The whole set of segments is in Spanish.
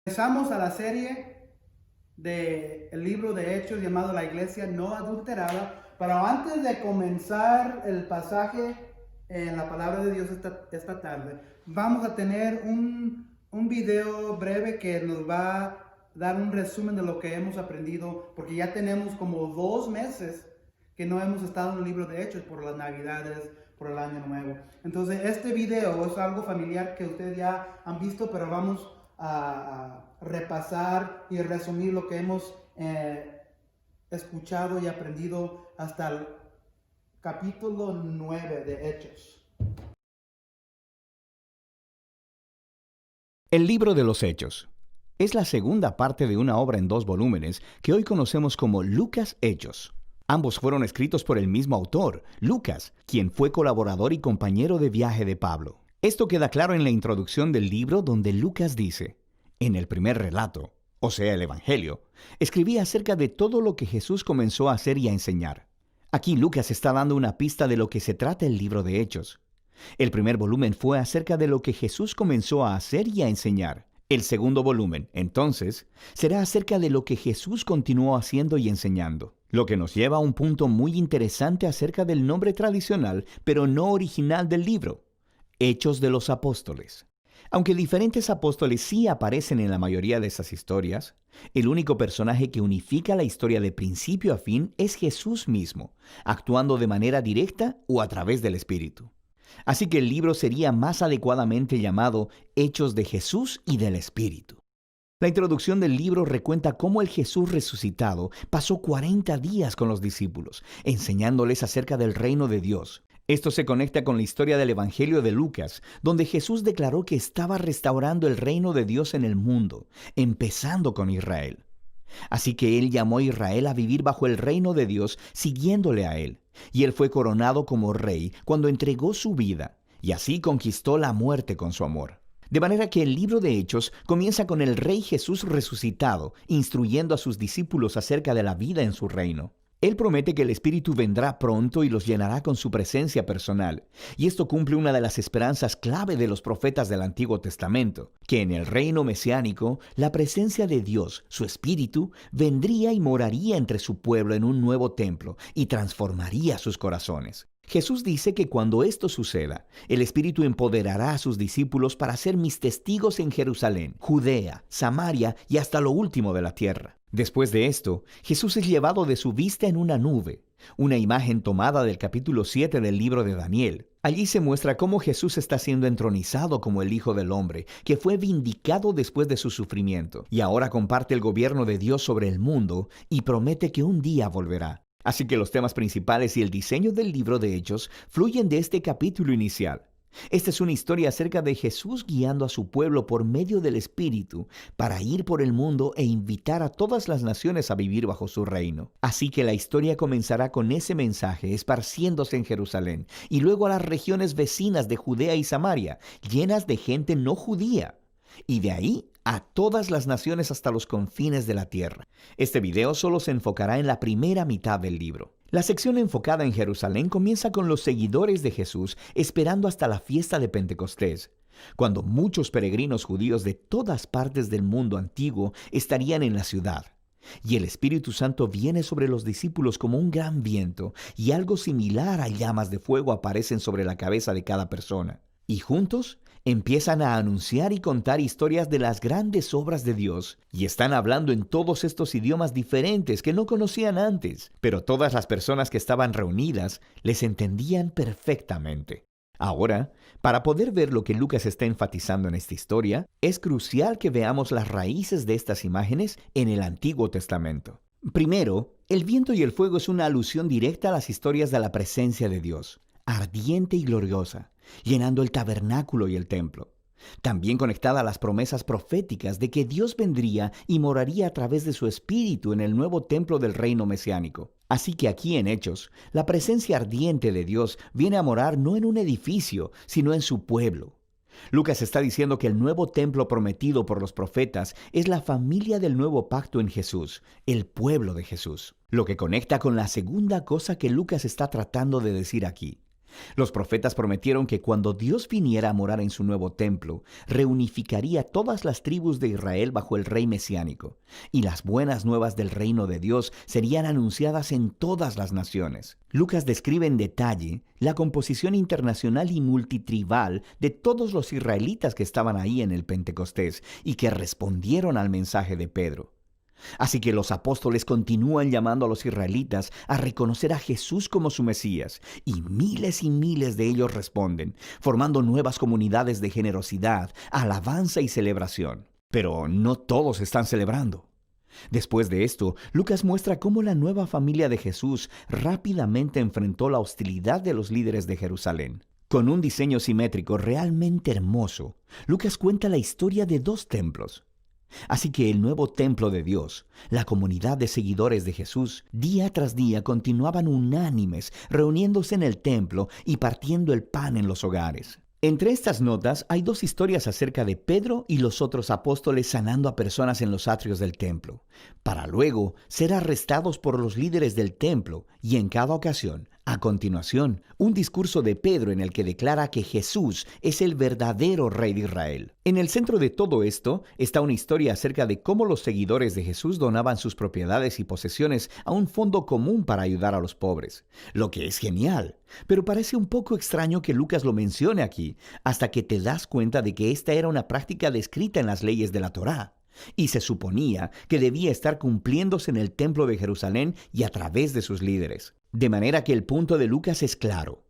Empezamos a la serie del libro de Hechos llamado La Iglesia No Adulterada, pero antes de comenzar el pasaje en la palabra de Dios esta tarde, vamos a tener un video breve que nos va a dar un resumen de lo que hemos aprendido, porque ya tenemos como 2 meses que no hemos estado en el libro de Hechos por las Navidades, por el Año Nuevo. Entonces, este video es algo familiar que ustedes ya han visto, pero vamos a repasar y resumir lo que hemos escuchado y aprendido hasta el capítulo 9 de Hechos. El libro de los Hechos es la segunda parte de una obra en 2 volúmenes que hoy conocemos como Lucas Hechos. Ambos fueron escritos por el mismo autor, Lucas, quien fue colaborador y compañero de viaje de Pablo. Esto queda claro en la introducción del libro, donde Lucas dice: en el primer relato, o sea, el Evangelio, escribí acerca de todo lo que Jesús comenzó a hacer y a enseñar. Aquí Lucas está dando una pista de lo que se trata el libro de Hechos. El primer volumen fue acerca de lo que Jesús comenzó a hacer y a enseñar. El segundo volumen, entonces, será acerca de lo que Jesús continuó haciendo y enseñando. Lo que nos lleva a un punto muy interesante acerca del nombre tradicional, pero no original del libro: Hechos de los Apóstoles. Aunque diferentes apóstoles sí aparecen en la mayoría de esas historias, el único personaje que unifica la historia de principio a fin es Jesús mismo, actuando de manera directa o a través del Espíritu. Así que el libro sería más adecuadamente llamado Hechos de Jesús y del Espíritu. La introducción del libro recuenta cómo el Jesús resucitado pasó 40 días con los discípulos, enseñándoles acerca del reino de Dios. Esto se conecta con la historia del Evangelio de Lucas, donde Jesús declaró que estaba restaurando el reino de Dios en el mundo, empezando con Israel. Así que él llamó a Israel a vivir bajo el reino de Dios, siguiéndole a él. Y él fue coronado como rey cuando entregó su vida, y así conquistó la muerte con su amor. De manera que el libro de Hechos comienza con el Rey Jesús resucitado, instruyendo a sus discípulos acerca de la vida en su reino. Él promete que el Espíritu vendrá pronto y los llenará con su presencia personal. Y esto cumple una de las esperanzas clave de los profetas del Antiguo Testamento, que en el reino mesiánico, la presencia de Dios, su Espíritu, vendría y moraría entre su pueblo en un nuevo templo y transformaría sus corazones. Jesús dice que cuando esto suceda, el Espíritu empoderará a sus discípulos para ser mis testigos en Jerusalén, Judea, Samaria y hasta lo último de la tierra. Después de esto, Jesús es llevado de su vista en una nube, una imagen tomada del capítulo 7 del libro de Daniel. Allí se muestra cómo Jesús está siendo entronizado como el Hijo del Hombre, que fue vindicado después de su sufrimiento, y ahora comparte el gobierno de Dios sobre el mundo y promete que un día volverá. Así que los temas principales y el diseño del libro de Hechos fluyen de este capítulo inicial. Esta es una historia acerca de Jesús guiando a su pueblo por medio del Espíritu para ir por el mundo e invitar a todas las naciones a vivir bajo su reino. Así que la historia comenzará con ese mensaje esparciéndose en Jerusalén y luego a las regiones vecinas de Judea y Samaria, llenas de gente no judía. Y de ahí a todas las naciones hasta los confines de la tierra. Este video solo se enfocará en la primera mitad del libro. La sección enfocada en Jerusalén comienza con los seguidores de Jesús esperando hasta la fiesta de Pentecostés, cuando muchos peregrinos judíos de todas partes del mundo antiguo estarían en la ciudad. Y el Espíritu Santo viene sobre los discípulos como un gran viento, y algo similar a llamas de fuego aparecen sobre la cabeza de cada persona. Y juntos empiezan a anunciar y contar historias de las grandes obras de Dios, y están hablando en todos estos idiomas diferentes que no conocían antes, pero todas las personas que estaban reunidas les entendían perfectamente. Ahora, para poder ver lo que Lucas está enfatizando en esta historia, es crucial que veamos las raíces de estas imágenes en el Antiguo Testamento. Primero, el viento y el fuego es una alusión directa a las historias de la presencia de Dios, ardiente y gloriosa, llenando el tabernáculo y el templo. También conectada a las promesas proféticas de que Dios vendría y moraría a través de su Espíritu en el nuevo templo del reino mesiánico. Así que aquí en Hechos, la presencia ardiente de Dios viene a morar no en un edificio, sino en su pueblo. Lucas está diciendo que el nuevo templo prometido por los profetas es la familia del nuevo pacto en Jesús, el pueblo de Jesús. Lo que conecta con la segunda cosa que Lucas está tratando de decir aquí. Los profetas prometieron que cuando Dios viniera a morar en su nuevo templo, reunificaría todas las tribus de Israel bajo el rey mesiánico, y las buenas nuevas del reino de Dios serían anunciadas en todas las naciones. Lucas describe en detalle la composición internacional y multitribal de todos los israelitas que estaban ahí en el Pentecostés y que respondieron al mensaje de Pedro. Así que los apóstoles continúan llamando a los israelitas a reconocer a Jesús como su Mesías, y miles de ellos responden, formando nuevas comunidades de generosidad, alabanza y celebración. Pero no todos están celebrando. Después de esto, Lucas muestra cómo la nueva familia de Jesús rápidamente enfrentó la hostilidad de los líderes de Jerusalén. Con un diseño simétrico realmente hermoso, Lucas cuenta la historia de dos templos. Así que el nuevo templo de Dios, la comunidad de seguidores de Jesús, día tras día continuaban unánimes, reuniéndose en el templo y partiendo el pan en los hogares. Entre estas notas hay dos historias acerca de Pedro y los otros apóstoles sanando a personas en los atrios del templo, para luego ser arrestados por los líderes del templo y en cada ocasión, a continuación, un discurso de Pedro en el que declara que Jesús es el verdadero Rey de Israel. En el centro de todo esto está una historia acerca de cómo los seguidores de Jesús donaban sus propiedades y posesiones a un fondo común para ayudar a los pobres, lo que es genial. Pero parece un poco extraño que Lucas lo mencione aquí, hasta que te das cuenta de que esta era una práctica descrita en las leyes de la Torá, y se suponía que debía estar cumpliéndose en el templo de Jerusalén y a través de sus líderes. De manera que el punto de Lucas es claro.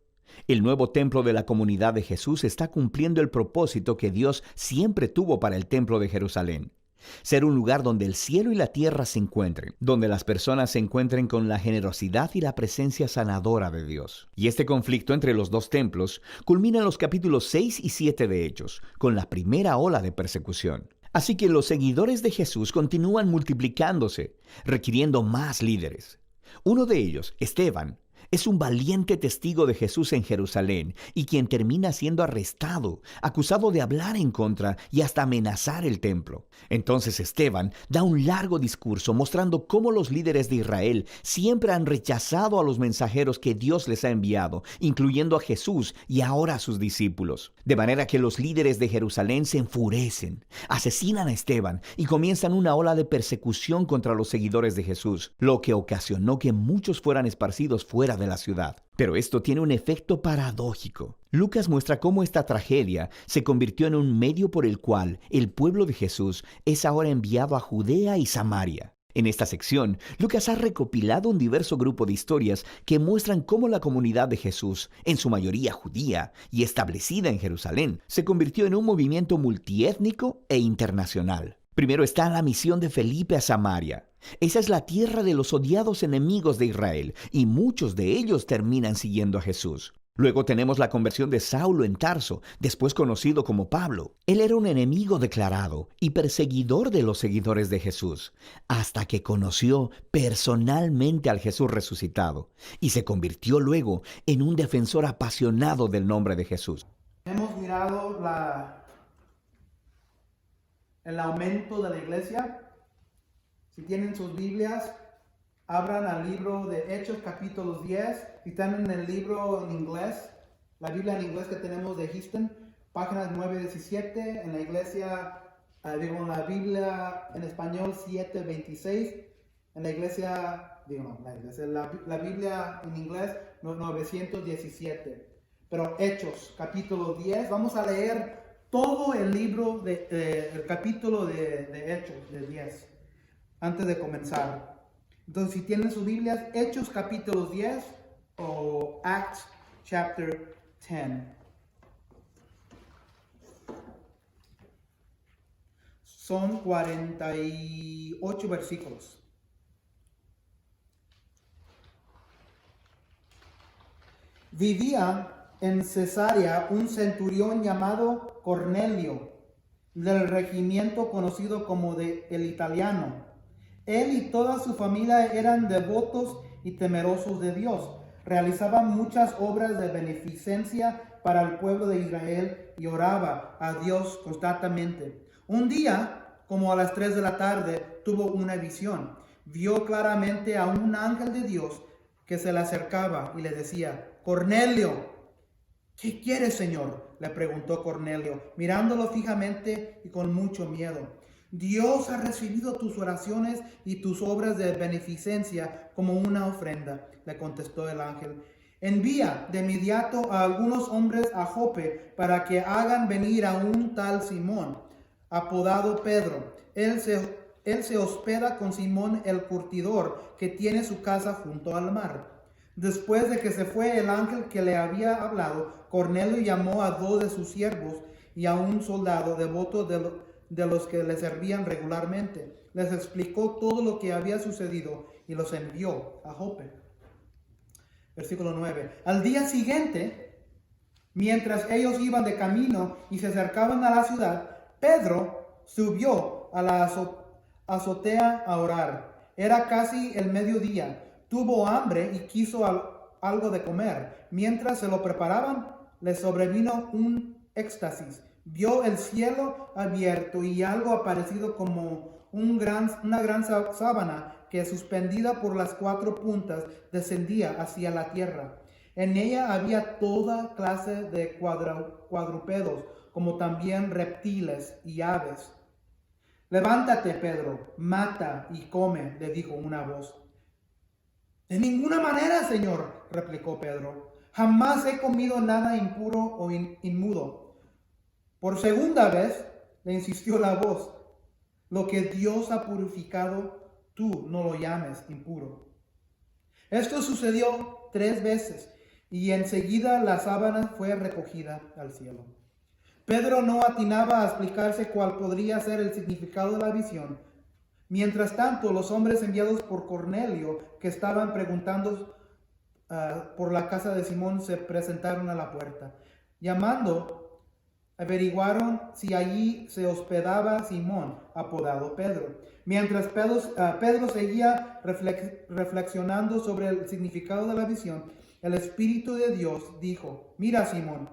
El nuevo templo de la comunidad de Jesús está cumpliendo el propósito que Dios siempre tuvo para el templo de Jerusalén. Ser un lugar donde el cielo y la tierra se encuentren, donde las personas se encuentren con la generosidad y la presencia sanadora de Dios. Y este conflicto entre los dos templos culmina en los capítulos 6 y 7 de Hechos, con la primera ola de persecución. Así que los seguidores de Jesús continúan multiplicándose, requiriendo más líderes. Uno de ellos, Esteban, es un valiente testigo de Jesús en Jerusalén y quien termina siendo arrestado, acusado de hablar en contra y hasta amenazar el templo. Entonces Esteban da un largo discurso mostrando cómo los líderes de Israel siempre han rechazado a los mensajeros que Dios les ha enviado, incluyendo a Jesús y ahora a sus discípulos. De manera que los líderes de Jerusalén se enfurecen, asesinan a Esteban y comienzan una ola de persecución contra los seguidores de Jesús, lo que ocasionó que muchos fueran esparcidos fuera de la ciudad. Pero esto tiene un efecto paradójico. Lucas muestra cómo esta tragedia se convirtió en un medio por el cual el pueblo de Jesús es ahora enviado a Judea y Samaria. En esta sección, Lucas ha recopilado un diverso grupo de historias que muestran cómo la comunidad de Jesús, en su mayoría judía y establecida en Jerusalén, se convirtió en un movimiento multiétnico e internacional. Primero está la misión de Felipe a Samaria. Esa es la tierra de los odiados enemigos de Israel, y muchos de ellos terminan siguiendo a Jesús. Luego tenemos la conversión de Saulo en Tarso, después conocido como Pablo. Él era un enemigo declarado y perseguidor de los seguidores de Jesús, hasta que conoció personalmente al Jesús resucitado, y se convirtió luego en un defensor apasionado del nombre de Jesús. Hemos mirado el aumento de la iglesia. Si tienen sus Biblias, abran al libro de Hechos capítulo 10. Si están en el libro en inglés, la Biblia en inglés que tenemos de Houston, páginas 9:17, en la iglesia, la Biblia en español 7:26, en la iglesia, la Biblia en inglés 917. Pero Hechos capítulo 10, vamos a leer todo el libro, el capítulo de Hechos de 10. Antes de comenzar. Entonces, si tienen sus Biblias, Hechos capítulo 10 o Acts chapter 10. Son 48 versículos. Vivía en Cesarea un centurión llamado Cornelio, del regimiento conocido como el italiano. Él y toda su familia eran devotos y temerosos de Dios. Realizaban muchas obras de beneficencia para el pueblo de Israel y oraba a Dios constantemente. Un día, como a las 3 de la tarde, tuvo una visión. Vio claramente a un ángel de Dios que se le acercaba y le decía: Cornelio. ¿Qué quieres, Señor?, le preguntó Cornelio, mirándolo fijamente y con mucho miedo. Dios ha recibido tus oraciones y tus obras de beneficencia como una ofrenda, le contestó el ángel. Envía de inmediato a algunos hombres a Jope para que hagan venir a un tal Simón, apodado Pedro. Él se hospeda con Simón el curtidor, que tiene su casa junto al mar. Después de que se fue el ángel que le había hablado, Cornelio llamó a 2 de sus siervos y a un soldado devoto de los que le servían regularmente. Les explicó todo lo que había sucedido y los envió a Jope. Versículo 9. Al día siguiente, mientras ellos iban de camino y se acercaban a la ciudad, Pedro subió a la azotea a orar. Era casi el mediodía. Tuvo hambre y quiso algo de comer. Mientras se lo preparaban, le sobrevino un éxtasis. Vio el cielo abierto y algo aparecido como una gran sábana que, suspendida por las 4 puntas, descendía hacia la tierra. En ella había toda clase de cuadrúpedos, como también reptiles y aves. Levántate, Pedro, mata y come, le dijo una voz. De ninguna manera, Señor, replicó Pedro. Jamás he comido nada impuro o inmundo. Por segunda vez le insistió la voz. Lo que Dios ha purificado, tú no lo llames impuro. Esto sucedió 3 veces y enseguida la sábana fue recogida al cielo. Pedro no atinaba a explicarse cuál podría ser el significado de la visión. Mientras tanto, los hombres enviados por Cornelio, que estaban preguntando por la casa de Simón, se presentaron a la puerta. Llamando, averiguaron si allí se hospedaba Simón, apodado Pedro. Mientras Pedro seguía reflexionando sobre el significado de la visión, el Espíritu de Dios dijo: Mira, Simón,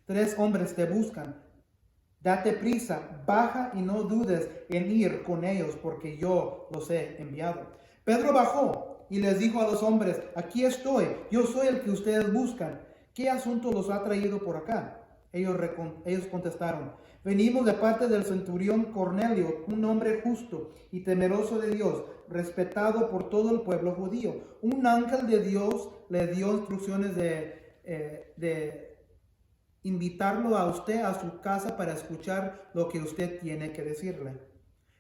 3 hombres te buscan. Date prisa, baja y no dudes en ir con ellos, porque yo los he enviado. Pedro bajó y les dijo a los hombres: Aquí estoy, yo soy el que ustedes buscan. ¿Qué asunto los ha traído por acá? Ellos contestaron: Venimos de parte del centurión Cornelio, un hombre justo y temeroso de Dios, respetado por todo el pueblo judío. Un ángel de Dios le dio instrucciones de invitarlo a usted a su casa para escuchar lo que usted tiene que decirle.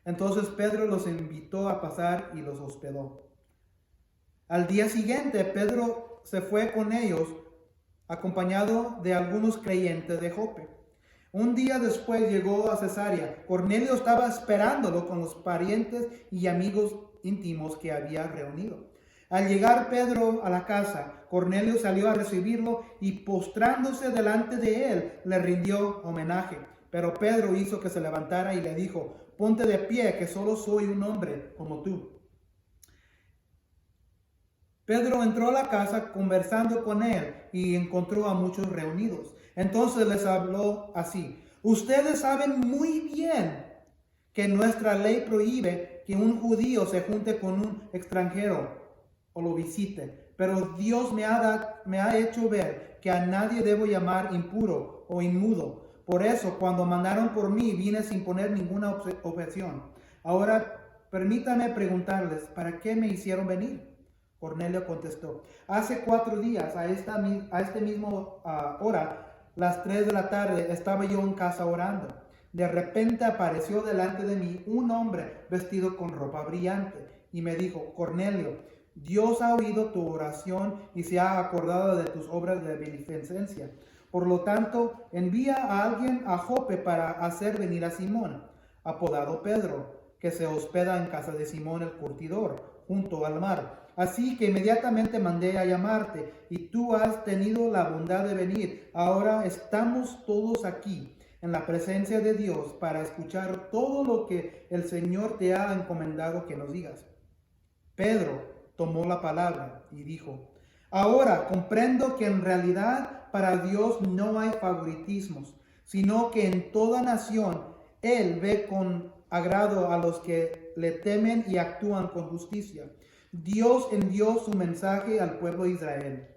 Entonces Pedro los invitó a pasar y los hospedó. Al día siguiente, Pedro se fue con ellos, acompañado de algunos creyentes de Jope. Un día después llegó a Cesarea. Cornelio estaba esperándolo con los parientes y amigos íntimos que había reunido. Al llegar Pedro a la casa, Cornelio salió a recibirlo y, postrándose delante de él, le rindió homenaje. Pero Pedro hizo que se levantara y le dijo: Ponte de pie, que solo soy un hombre como tú. Pedro entró a la casa conversando con él y encontró a muchos reunidos. Entonces les habló así: Ustedes saben muy bien que nuestra ley prohíbe que un judío se junte con un extranjero o lo visite, pero Dios me ha hecho ver que a nadie debo llamar impuro o inmundo. Por eso, cuando mandaron por mí, vine sin poner ninguna objeción. Ahora, permítanme preguntarles: ¿para qué me hicieron venir? Cornelio contestó: Hace 4 días, a este mismo hora, las 3 de la tarde, estaba yo en casa orando. De repente apareció delante de mí un hombre vestido con ropa brillante y me dijo: Cornelio, Dios ha oído tu oración y se ha acordado de tus obras de beneficencia. Por lo tanto, envía a alguien a Jope para hacer venir a Simón, apodado Pedro, que se hospeda en casa de Simón el curtidor, junto al mar. Así que inmediatamente mandé a llamarte, y tú has tenido la bondad de venir. Ahora estamos todos aquí, en la presencia de Dios, para escuchar todo lo que el Señor te ha encomendado que nos digas. Pedro tomó la palabra y dijo: Ahora comprendo que en realidad para Dios no hay favoritismos, sino que en toda nación Él ve con agrado a los que le temen y actúan con justicia. Dios envió su mensaje al pueblo de Israel,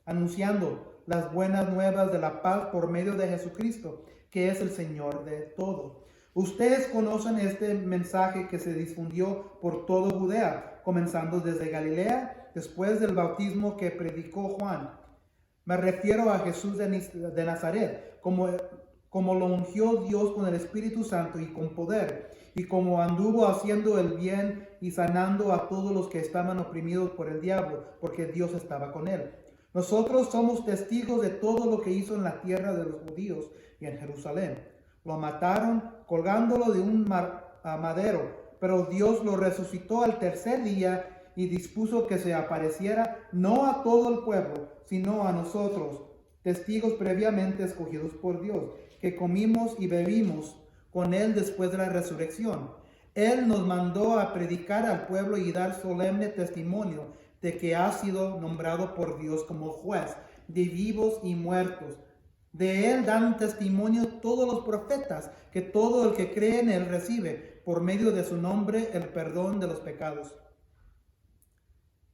anunciando las buenas nuevas de la paz por medio de Jesucristo, que es el Señor de todo. Ustedes conocen este mensaje que se difundió por toda Judea, comenzando desde Galilea, después del bautismo que predicó Juan. Me refiero a Jesús de Nazaret, como lo ungió Dios con el Espíritu Santo y con poder, y como anduvo haciendo el bien y sanando a todos los que estaban oprimidos por el diablo, porque Dios estaba con él. Nosotros somos testigos de todo lo que hizo en la tierra de los judíos y en Jerusalén. Lo mataron colgándolo de un madero, pero Dios lo resucitó al tercer día y dispuso que se apareciera no a todo el pueblo, sino a nosotros, testigos previamente escogidos por Dios, que comimos y bebimos con Él después de la resurrección. Él nos mandó a predicar al pueblo y dar solemne testimonio de que ha sido nombrado por Dios como juez de vivos y muertos. De Él dan testimonio todos los profetas, que todo el que cree en Él recibe, por medio de su nombre, el perdón de los pecados.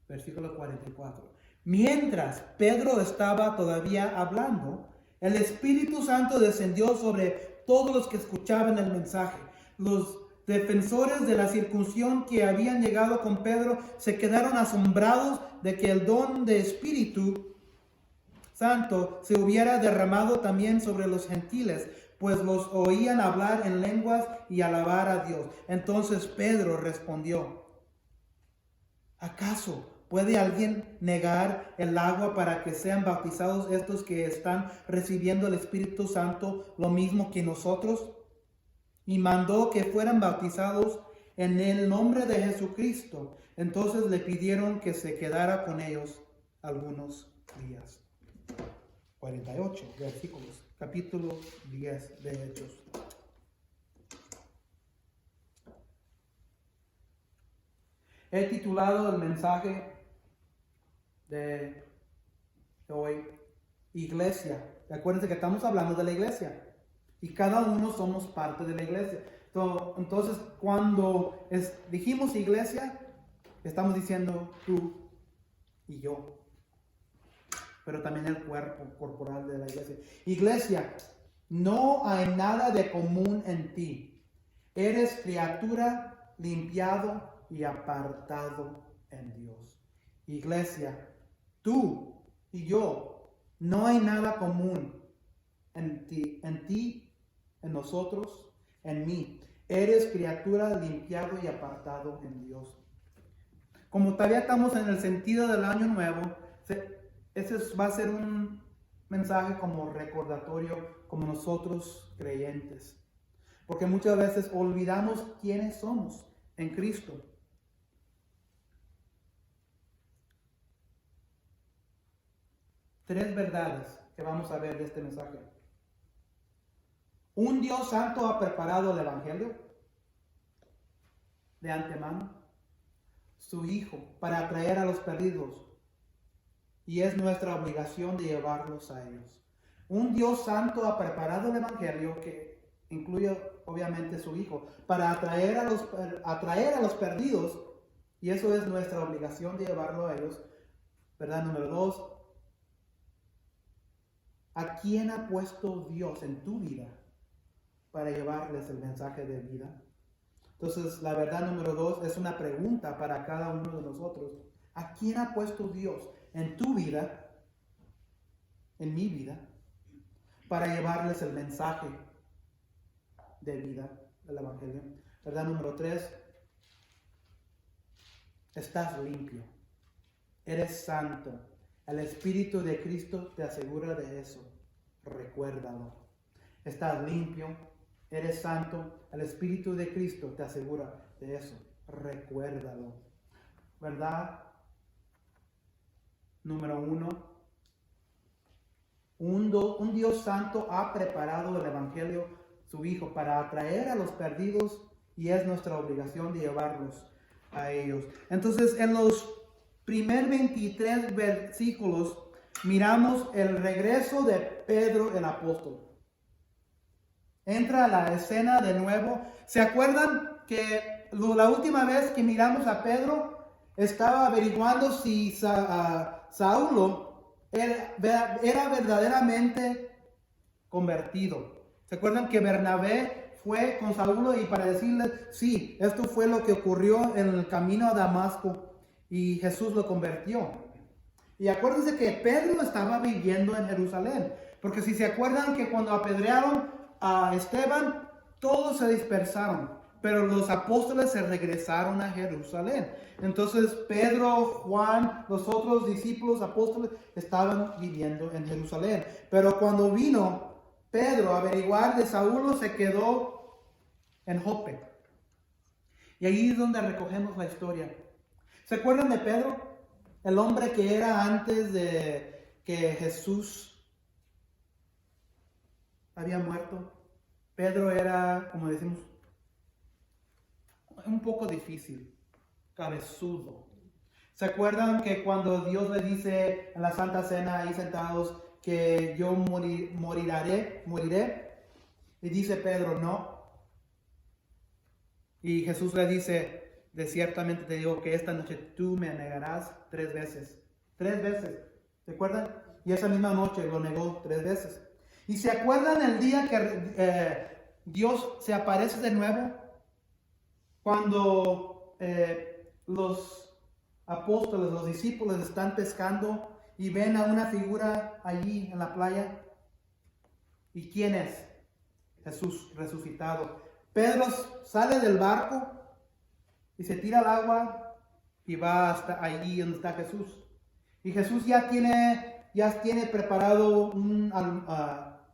Versículo 44. Mientras Pedro estaba todavía hablando, el Espíritu Santo descendió sobre todos los que escuchaban el mensaje. Los defensores de la circuncisión que habían llegado con Pedro se quedaron asombrados de que el don de Espíritu Santo se hubiera derramado también sobre los gentiles, pues los oían hablar en lenguas y alabar a Dios. Entonces Pedro respondió: ¿acaso puede alguien negar el agua para que sean bautizados estos que están recibiendo el Espíritu Santo lo mismo que nosotros? Y mandó que fueran bautizados en el nombre de Jesucristo. Entonces le pidieron que se quedara con ellos algunos días. 48 versículos, capítulo 10 de Hechos. He titulado el mensaje de hoy Iglesia. Acuérdense que estamos hablando de la iglesia y cada uno somos parte de la iglesia. Entonces, cuando dijimos iglesia, estamos diciendo tú y yo, pero también el cuerpo corporal de la iglesia. Iglesia, no hay nada de común en ti. Eres criatura limpiado y apartado en Dios. Iglesia, tú y yo, no hay nada común en ti, en nosotros, en mí. Eres criatura limpiado y apartado en Dios. Como todavía estamos en el sentido del año nuevo, ese va a ser un mensaje como recordatorio, como nosotros creyentes. Porque muchas veces olvidamos quiénes somos en Cristo. Tres verdades que vamos a ver de este mensaje. Un Dios santo ha preparado el Evangelio de antemano, su Hijo, para atraer a los perdidos, y es nuestra obligación de llevarlos a ellos. Un Dios santo ha preparado el Evangelio, que incluye obviamente su Hijo, para atraer a los perdidos, y eso es nuestra obligación de llevarlo a ellos. Verdad número 2. ¿A quién ha puesto Dios en tu vida para llevarles el mensaje de vida? Entonces, la verdad número 2 es una pregunta para cada uno de nosotros. ¿A quién ha puesto Dios en tu vida, en mi vida, para llevarles el mensaje de vida, del Evangelio? Verdad número 3. Estás limpio. Eres santo. El Espíritu de Cristo te asegura de eso. Recuérdalo. Estás limpio. Eres santo. El Espíritu de Cristo te asegura de eso. Recuérdalo. ¿Verdad? Número 1. Un Dios santo ha preparado el Evangelio, su Hijo, para atraer a los perdidos, y es nuestra obligación de llevarlos a ellos. Entonces, en los primeros 23 versículos miramos el regreso de Pedro el apóstol. Entra a la escena de nuevo. ¿Se acuerdan que la última vez que miramos a Pedro estaba averiguando si Saulo era verdaderamente convertido. ¿Se acuerdan que Bernabé fue con Saulo y para decirle, sí, esto fue lo que ocurrió en el camino a Damasco y Jesús lo convirtió? Y acuérdense que Pedro estaba viviendo en Jerusalén, porque si se acuerdan que cuando apedrearon a Esteban, todos se dispersaron, pero los apóstoles se regresaron a Jerusalén. Entonces Pedro, Juan, los otros discípulos apóstoles estaban viviendo en Jerusalén. Pero cuando vino Pedro a averiguar de Saulo, se quedó en Jope. Y ahí es donde recogemos la historia. ¿Se acuerdan de Pedro? El hombre que era antes de que Jesús había muerto. Pedro era, como decimos, un poco difícil, cabezudo. ¿Se acuerdan que cuando Dios le dice en la Santa Cena ahí sentados que yo moriré? Y dice Pedro, no. Y Jesús le dice, de ciertamente te digo que esta noche tú me negarás 3 veces. 3 veces. ¿Se acuerdan? Y esa misma noche lo negó 3 veces. ¿Y se acuerdan el día que Dios se aparece de nuevo? Cuando los apóstoles, los discípulos están pescando y ven a una figura allí en la playa. ¿Y quién es? Jesús resucitado. Pedro sale del barco y se tira al agua y va hasta allí donde está Jesús. Y Jesús ya tiene preparado un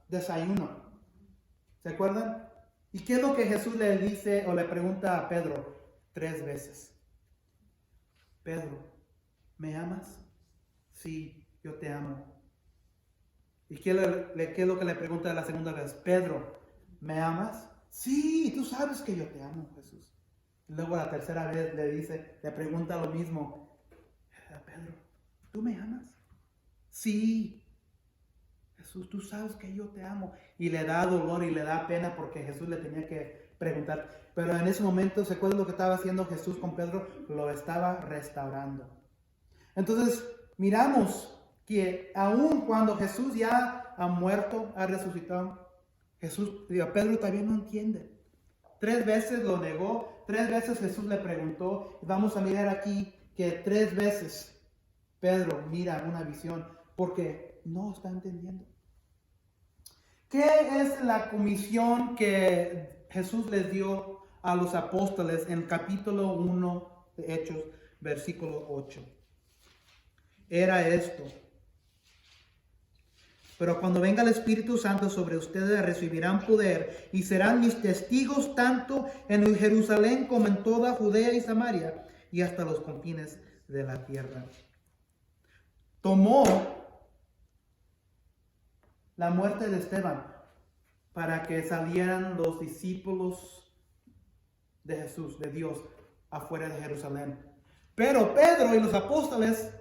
desayuno. ¿Se acuerdan? ¿Y qué es lo que Jesús le dice o le pregunta a Pedro 3 veces? Pedro, ¿me amas? Sí, yo te amo. ¿Y qué es lo que le pregunta la segunda vez? Pedro, ¿me amas? Sí, tú sabes que yo te amo, Jesús. Y luego la tercera vez le pregunta lo mismo. Pedro, ¿tú me amas? Sí. Jesús, tú sabes que yo te amo. Y le da dolor y le da pena porque Jesús le tenía que preguntar. Pero en ese momento, ¿se acuerdan lo que estaba haciendo Jesús con Pedro? Lo estaba restaurando. Entonces, miramos que aun cuando Jesús ya ha muerto, ha resucitado, Pedro todavía no entiende. 3 veces lo negó, 3 veces Jesús le preguntó. Vamos a mirar aquí que 3 veces Pedro mira una visión porque no está entendiendo. ¿Qué es la comisión que Jesús les dio a los apóstoles en capítulo 1 de Hechos, versículo 8? Era esto. Pero cuando venga el Espíritu Santo sobre ustedes recibirán poder y serán mis testigos tanto en Jerusalén como en toda Judea y Samaria y hasta los confines de la tierra. Tomó la muerte de Esteban para que salieran los discípulos de Jesús, de Dios, afuera de Jerusalén. Pero Pedro y los apóstoles,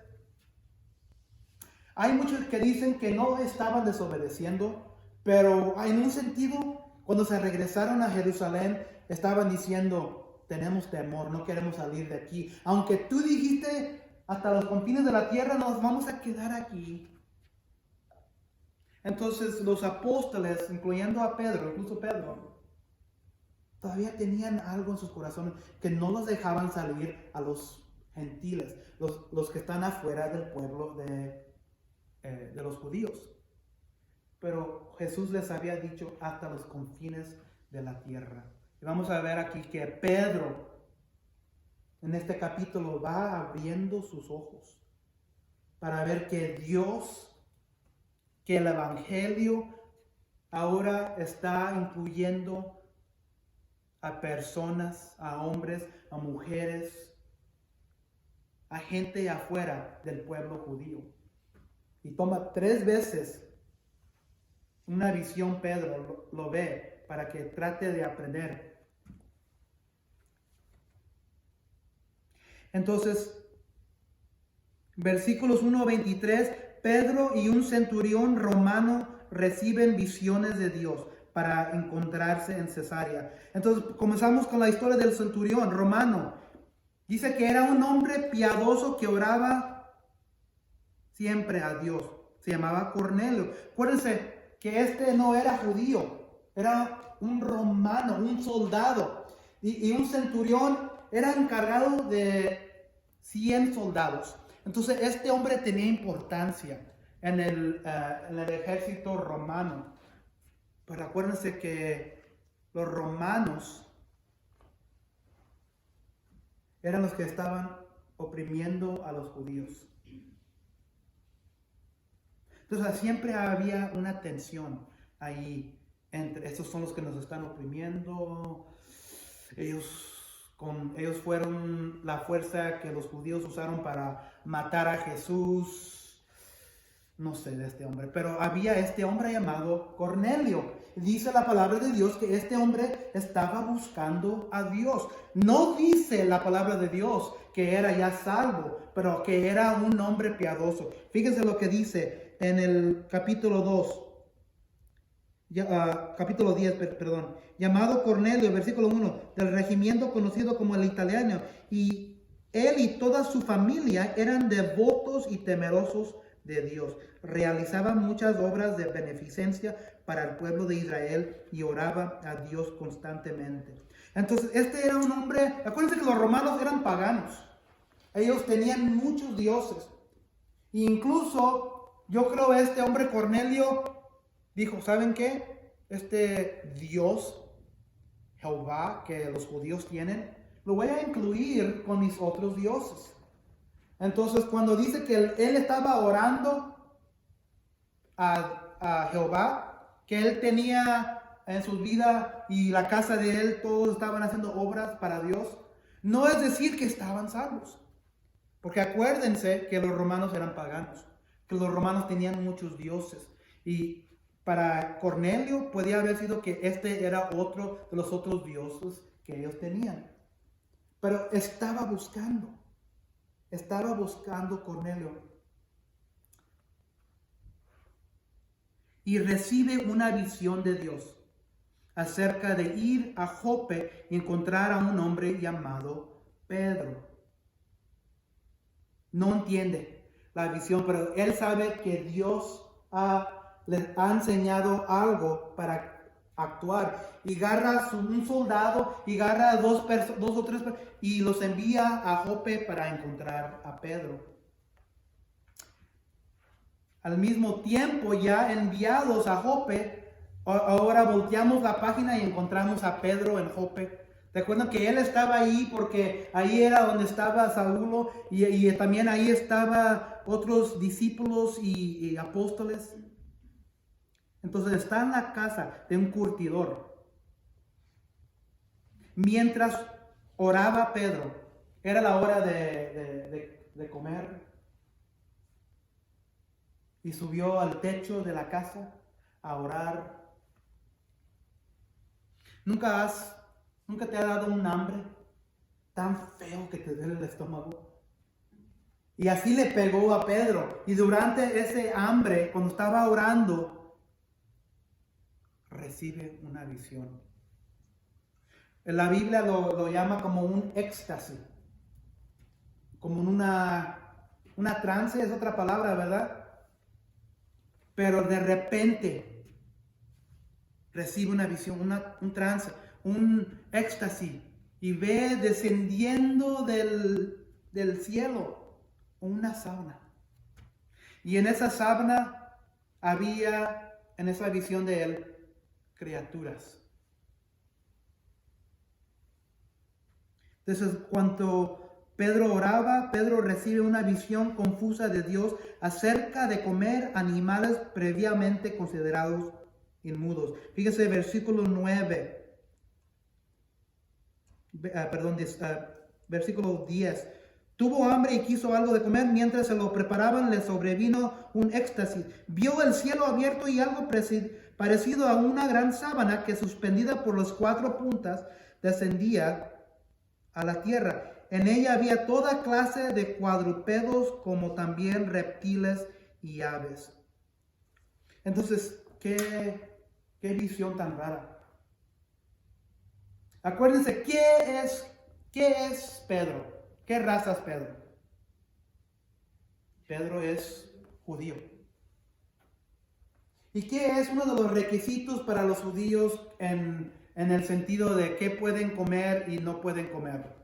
hay muchos que dicen que no estaban desobedeciendo, pero en un sentido, cuando se regresaron a Jerusalén, estaban diciendo, tenemos temor, no queremos salir de aquí. Aunque tú dijiste, hasta los confines de la tierra nos vamos a quedar aquí. Entonces los apóstoles, incluyendo a Pedro, incluso Pedro, todavía tenían algo en sus corazones que no los dejaban salir a los gentiles, los que están afuera del pueblo de los judíos. Pero Jesús les había dicho hasta los confines de la tierra. Y vamos a ver aquí que Pedro en este capítulo va abriendo sus ojos para ver que Dios, que el Evangelio ahora está incluyendo a personas, a hombres, a mujeres, a gente afuera del pueblo judío. Y toma 3 veces una visión, Pedro lo ve para que trate de aprender. Entonces, versículos 1-23, Pedro y un centurión romano reciben visiones de Dios para encontrarse en Cesarea. Entonces, comenzamos con la historia del centurión romano. Dice que era un hombre piadoso que oraba siempre a Dios. se llamaba Cornelio. Acuérdense que este no era judío, era un romano, un soldado. Y un centurión era encargado de 100 soldados. Entonces este hombre tenía importancia en el ejército romano. Pero acuérdense que los romanos eran los que estaban oprimiendo a los judíos. Entonces siempre había una tensión ahí entre estos son los que nos están oprimiendo. Ellos fueron la fuerza que los judíos usaron para matar a Jesús. No sé de este hombre, pero había este hombre llamado Cornelio. Dice la palabra de Dios que este hombre estaba buscando a Dios. No dice la palabra de Dios que era ya salvo, pero que era un hombre piadoso. Fíjense lo que dice en el capítulo 2. Capítulo 10, perdón, llamado Cornelio, versículo 1, del regimiento conocido como el italiano, y él y toda su familia eran devotos y temerosos de Dios. Realizaban muchas obras de beneficencia para el pueblo de Israel y oraba a Dios constantemente. Entonces, este era un hombre, acuérdense que los romanos eran paganos. Ellos tenían muchos dioses. E incluso, yo creo que este hombre Cornelio dijo, ¿saben qué? Este Dios, Jehová, que los judíos tienen, lo voy a incluir con mis otros dioses. Entonces, cuando dice que él estaba orando a Jehová, que él tenía en su vida y la casa de él, todos estaban haciendo obras para Dios, no es decir que estaban salvos. Porque acuérdense que los romanos eran paganos, que los romanos tenían muchos dioses. Y para Cornelio podía haber sido que este era otro de los otros dioses que ellos tenían. Pero estaba buscando Cornelio. Y recibe una visión de Dios acerca de ir a Jope y encontrar a un hombre llamado Pedro. No entiende la visión, pero él sabe que Dios les ha enseñado algo para actuar. Y agarra un soldado y agarra dos o tres y los envía a Jope para encontrar a Pedro. Al mismo tiempo, ya enviados a Jope, ahora volteamos la página y encontramos a Pedro en Jope. Recuerdan que él estaba ahí porque ahí era donde estaba Saulo y también ahí estaban otros discípulos y apóstoles. Entonces está en la casa de un curtidor. Mientras oraba Pedro, era la hora de comer, y subió al techo de la casa a orar. ¿Nunca te ha dado un hambre tan feo que te duele el estómago? Y así le pegó a Pedro. Y durante ese hambre, cuando estaba orando, recibe una visión. La Biblia lo llama como un éxtasis, como una trance, es otra palabra, ¿verdad? Pero de repente recibe una visión, un trance, un éxtasis, y ve descendiendo del cielo una sábana. Y en esa sábana había, en esa visión de él, criaturas. Entonces, cuando Pedro oraba, Pedro recibe una visión confusa de Dios acerca de comer animales previamente considerados inmundos. Fíjese, versículo 9. Versículo 10. Tuvo hambre y quiso algo de comer. Mientras se lo preparaban, le sobrevino un éxtasis. Vio el cielo abierto y algo parecido a una gran sábana que, suspendida por las 4 puntas, descendía a la tierra. En ella había toda clase de cuadrúpedos, como también reptiles y aves. Entonces, qué visión tan rara. Acuérdense, ¿qué es Pedro? ¿Qué raza es Pedro? Pedro es judío. ¿Y qué es uno de los requisitos para los judíos en el sentido de qué pueden comer y no pueden comer?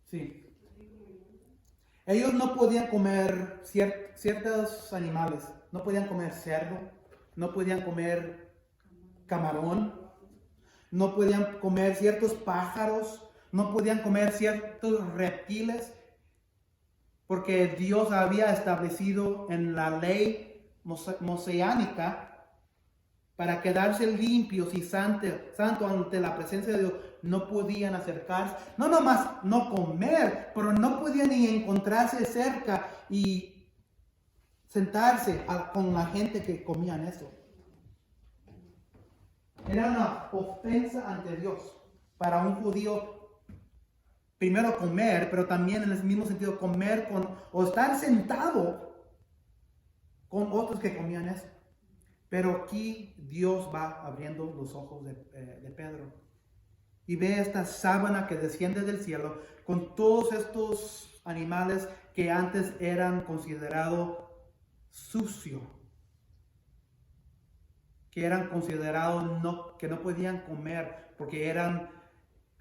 Sí. Ellos no podían comer ciertos animales. No podían comer cerdo, no podían comer camarón, no podían comer ciertos pájaros, no podían comer ciertos reptiles, porque Dios había establecido en la ley mosaica para quedarse limpios y santo ante la presencia de Dios. No podían acercarse, no nomás no comer, pero no podían ni encontrarse cerca y sentarse con la gente que comían eso. Era una ofensa ante Dios para un judío. Primero comer, pero también en el mismo sentido comer o estar sentado con otros que comían eso. Pero aquí Dios va abriendo los ojos de Pedro y ve esta sábana que desciende del cielo con todos estos animales que antes eran considerados sucios, que eran considerados que no podían comer porque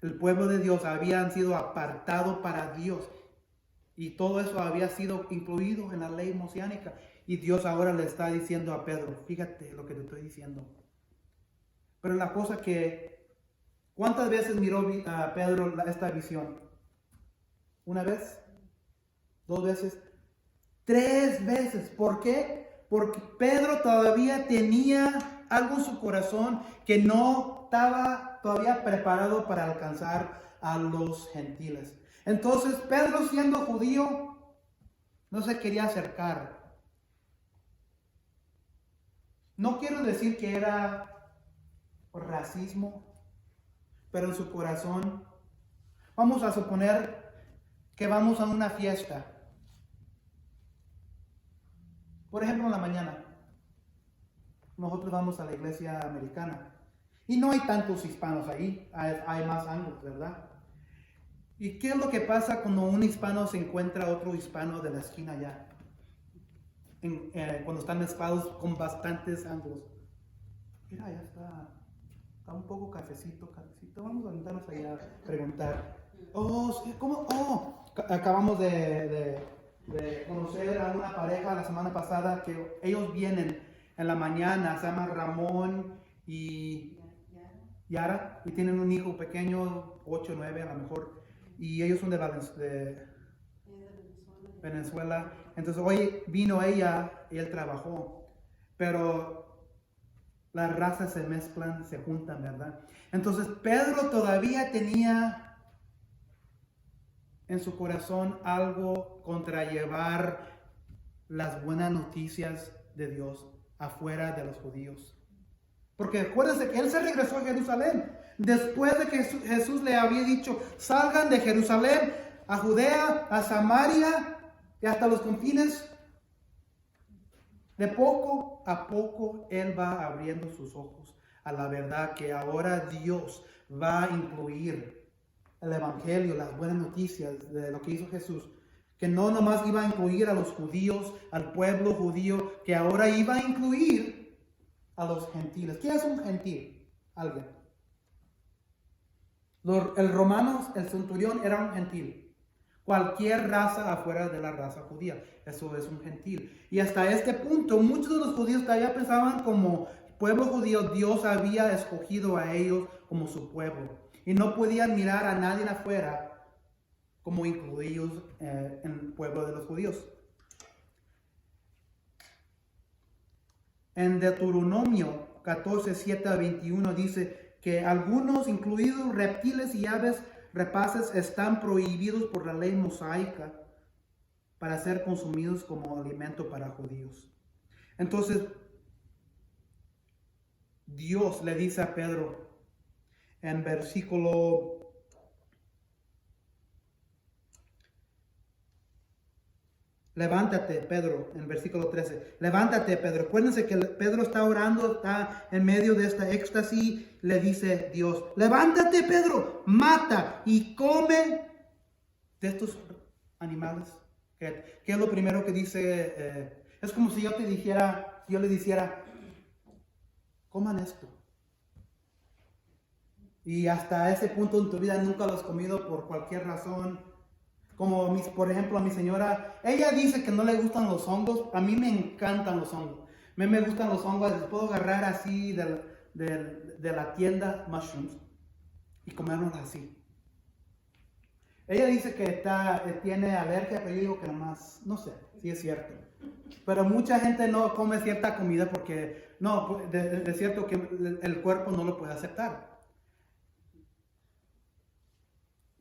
el pueblo de Dios, habían sido apartados para Dios. Y todo eso había sido incluido en la ley mosiánica. Y Dios ahora le está diciendo a Pedro, fíjate lo que te estoy diciendo. Pero la cosa ¿cuántas veces miró a Pedro esta visión? ¿Una vez? ¿2 veces? 3 veces. ¿Por qué? Porque Pedro todavía tenía algo en su corazón que no estaba todavía preparado para alcanzar a los gentiles. Entonces Pedro, siendo judío, no se quería acercar. No quiero decir que era racismo, pero en su corazón, vamos a suponer que vamos a una fiesta. Por ejemplo, en la mañana, nosotros vamos a la iglesia americana y no hay tantos hispanos ahí, hay más anglos, ¿verdad? ¿Y qué es lo que pasa cuando un hispano se encuentra otro hispano de la esquina allá? Cuando están mezclados con bastantes anglos. Mira, ya está un poco cafecito. Vamos a sentarnos allá a preguntar. Oh, ¿cómo? Oh, acabamos de conocer a una pareja la semana pasada que ellos vienen en la mañana, se llaman Ramón y Yara, y tienen un hijo pequeño, 8 o 9 a lo mejor, y ellos son de Venezuela. Entonces hoy vino ella y él trabajó, pero las razas se mezclan, se juntan, ¿verdad? Entonces Pedro todavía tenía en su corazón algo contra llevar las buenas noticias de Dios afuera de los judíos. Porque acuérdense que él se regresó a Jerusalén después de que Jesús le había dicho, salgan de Jerusalén a Judea, a Samaria y hasta los confines. De poco a poco él va abriendo sus ojos a la verdad que ahora Dios va a incluir el evangelio, las buenas noticias de lo que hizo Jesús, que no nomás iba a incluir a los judíos, al pueblo judío, que ahora iba a incluir a los gentiles. ¿Qué es un gentil? Alguien. El romano, el centurión, era un gentil. Cualquier raza afuera de la raza judía, eso es un gentil. Y hasta este punto, muchos de los judíos todavía pensaban como pueblo judío, Dios había escogido a ellos como su pueblo. Y no podían mirar a nadie afuera como incluidos en el pueblo de los judíos. En Deuteronomio 14, 7 a 21 dice que algunos, incluidos reptiles y aves rapaces, están prohibidos por la ley mosaica para ser consumidos como alimento para judíos. Entonces, Dios le dice a Pedro en versículo levántate, Pedro, en versículo 13. Levántate, Pedro. Acuérdense que Pedro está orando, está en medio de esta éxtasis. Le dice Dios, levántate, Pedro, mata y come de estos animales. ¿Qué es lo primero que dice? Es como si yo te dijera, yo le dijera, coman esto. Y hasta ese punto en tu vida nunca lo has comido por cualquier razón. Como por ejemplo a mi señora, ella dice que no le gustan los hongos. A mí me encantan los hongos. A mí me gustan los hongos, les puedo agarrar así de la tienda mushrooms y comerlos así. Ella dice que tiene alergia, pero yo digo que nomás, no sé, si es cierto. Pero mucha gente no come cierta comida porque, no, es cierto que el cuerpo no lo puede aceptar.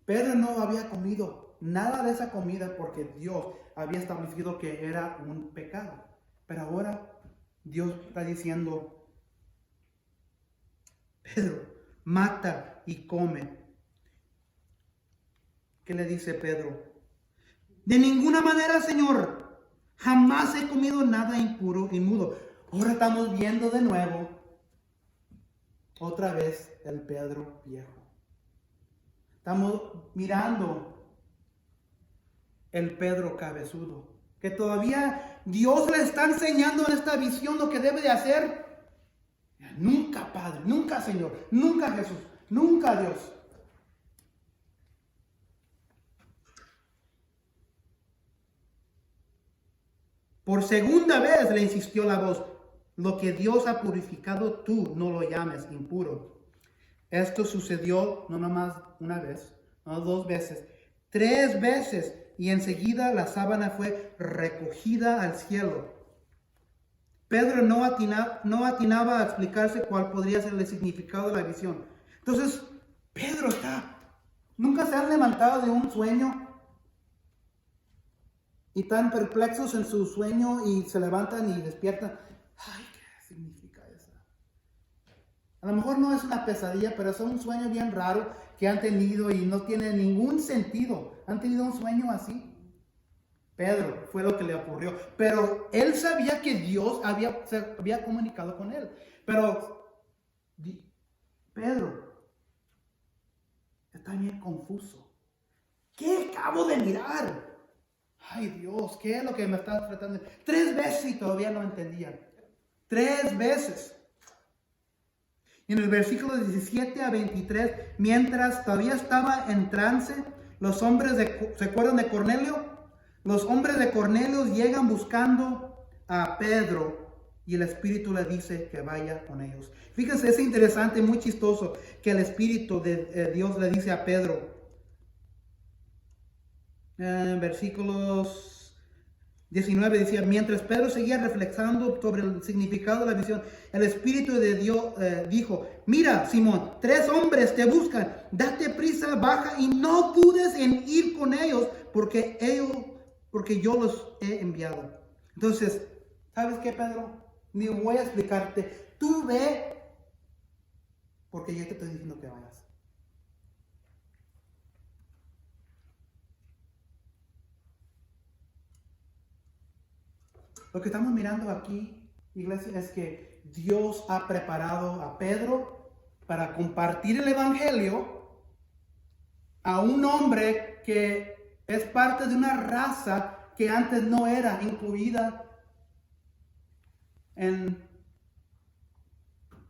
Pedro no había comido nada de esa comida porque Dios había establecido que era un pecado. Pero ahora Dios está diciendo, Pedro, mata y come. ¿Qué le dice Pedro? De ninguna manera, Señor, jamás he comido nada impuro, inmundo. Ahora estamos viendo de nuevo, otra vez, el Pedro viejo. Estamos mirando el Pedro cabezudo, que todavía Dios le está enseñando en esta visión lo que debe de hacer. Nunca, Padre, nunca, Señor, nunca, Jesús, nunca, Dios. Por segunda vez le insistió la voz, lo que Dios ha purificado tú no lo llames impuro. Esto sucedió no nomás una vez, no 2 veces, 3 veces, y enseguida la sábana fue recogida al cielo. Pedro no atinaba a explicarse cuál podría ser el significado de la visión. Entonces, Pedro nunca se ha levantado de un sueño y tan perplexos en su sueño y se levantan y despiertan. Ay, ¿qué significa eso? A lo mejor no es una pesadilla, pero es un sueño bien raro que han tenido y no tiene ningún sentido. Han tenido un sueño así. Pedro fue lo que le ocurrió. Pero él sabía que Dios se había comunicado con él. Pero Pedro está bien confuso. ¿Qué acabo de mirar? Ay Dios, ¿qué es lo que me está tratando? 3 veces y todavía no entendía. 3 veces. En el versículo 17 a 23, mientras todavía estaba en trance, ¿se acuerdan de Cornelio? Los hombres de Cornelio llegan buscando a Pedro y el Espíritu le dice que vaya con ellos. Fíjense, es interesante, muy chistoso que el Espíritu de Dios le dice a Pedro, versículos 19 decía, mientras Pedro seguía reflexionando sobre el significado de la visión, el Espíritu de Dios dijo, mira, Simón, 3 hombres te buscan, date prisa, baja y no dudes en ir con ellos, porque yo los he enviado. Entonces, ¿sabes qué, Pedro? Ni voy a explicarte, tú ve, porque yo te estoy diciendo que vayas. Lo que estamos mirando aquí, iglesia, es que Dios ha preparado a Pedro para compartir el Evangelio a un hombre que es parte de una raza que antes no era incluida en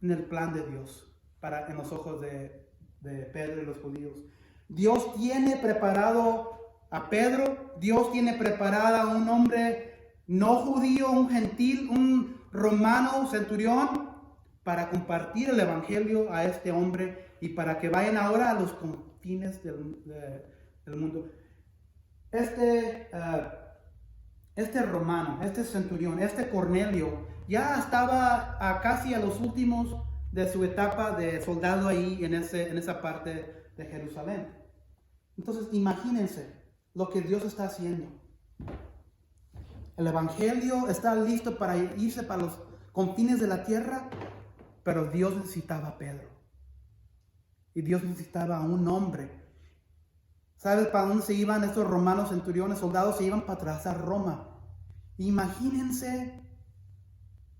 el plan de Dios, en los ojos de Pedro y los judíos. Dios tiene preparado a Pedro, Dios tiene preparado a un hombre no judío, un gentil, un romano, centurión, para compartir el evangelio a este hombre y para que vayan ahora a los confines del mundo. Este romano, este centurión, este Cornelio, ya estaba casi a los últimos de su etapa de soldado ahí en esa parte de Jerusalén. Entonces, imagínense lo que Dios está haciendo. El evangelio está listo para irse para los confines de la tierra, pero Dios necesitaba a Pedro. Y Dios necesitaba a un hombre. ¿Sabes para dónde se iban estos romanos, centuriones, soldados? Se iban para atrás a Roma. Imagínense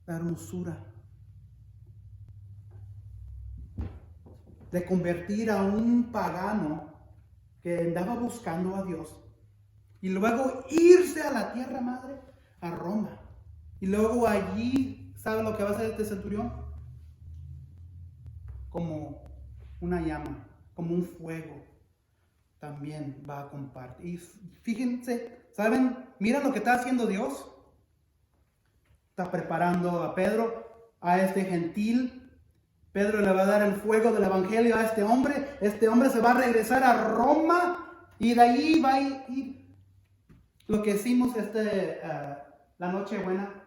la hermosura de convertir a un pagano que andaba buscando a Dios y luego irse a la tierra madre, a Roma. Y luego allí, ¿sabe lo que va a hacer este centurión? Como una llama, como un fuego, también va a compartir. Y fíjense, ¿saben? Mira lo que está haciendo Dios. Está preparando a Pedro, a este gentil. Pedro le va a dar el fuego del evangelio a este hombre. Este hombre se va a regresar a Roma y de ahí va a ir lo que hicimos la Nochebuena.